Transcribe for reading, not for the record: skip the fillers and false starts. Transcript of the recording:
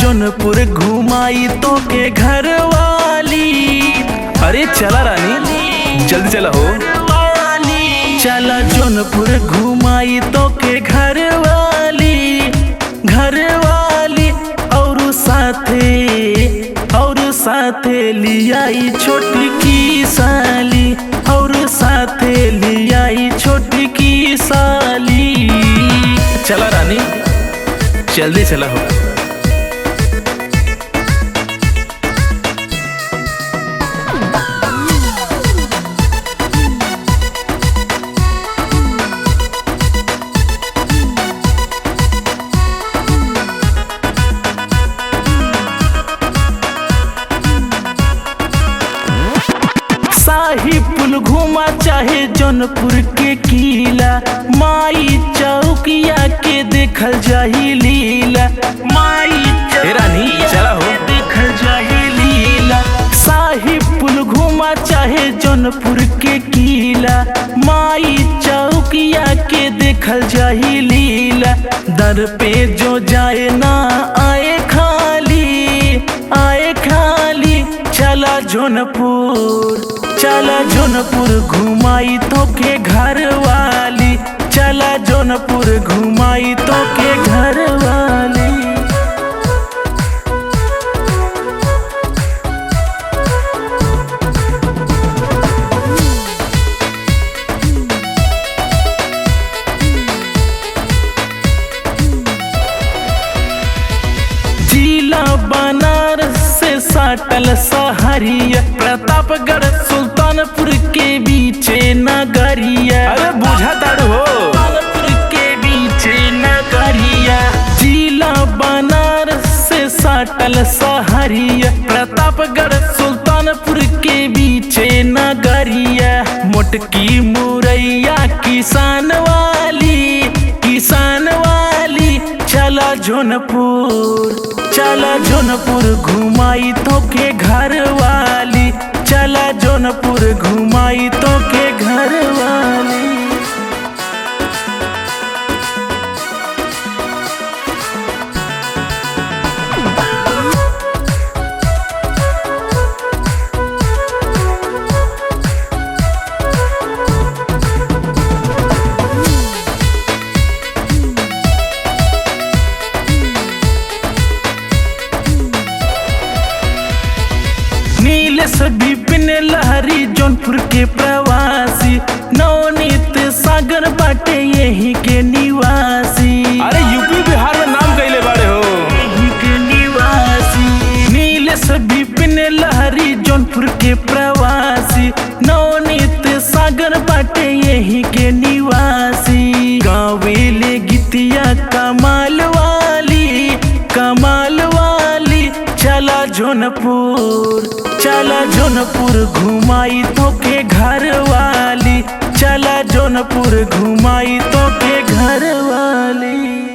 जौनपुर घुमाई तो के घर वाली। अरे चला रानी जल्दी चला हो। चला जौनपुर घुमाई तो के घर वाली, घर वाली। और साथे लियाई छोटी की साली, और साथे लियाई छोटी की साली। चला रानी जल्दी चला हो। शाही पुल घूमा चाहे जौनपुर के किला, माई चौकिया के देखल जाही लीला। माई रानी चला हो देखल जाही लीला। शाही पुल घूमा चाहे जौनपुर के किला, माई चौकिया के देखल जाही लीला। दर पे जो जाए ना आए खाली, आए खाली। चला जौनपुर, चला जौनपुर घुमाई तो के घर वाली, चला जौनपुर घुमाई तो के घर वाली। जिला बनारस से साटल सहरिया, प्रतापगढ़ सुल्तानपुर के बीचे नगरिया। अरे बुझा तारू हो सुल्तानपुर के बीचे नगरिया। जिला बनारस से साटल सहरिया, प्रतापगढ़ सुल्तानपुर के बीचे नगरिया। मोटकी मुरैया किसान वाली, किसान वाली। चला जौनपुर, चला जौनपुर घुमाई तो के घर वाली, चला जौनपुर घुमाई तो के घर वाली। नीलेश विपिन लहरी जौनपुर के प्रवासी, नवनीत सागर बाटे यही के निवासी। अरे यूपी बिहार में नाम कैले बाड़े हो यही के निवासी। नीलेश विपिन लहरी जौनपुर के प्रवासी, नवनीत सागर बाटे यही के निवासी। गावेले गीतिया कमाल वाली, कमाल वाली। चला जौनपुर, चला जौनपुर घुमाई तो के घर वाली, चला जौनपुर घुमाई तो के घर वाली।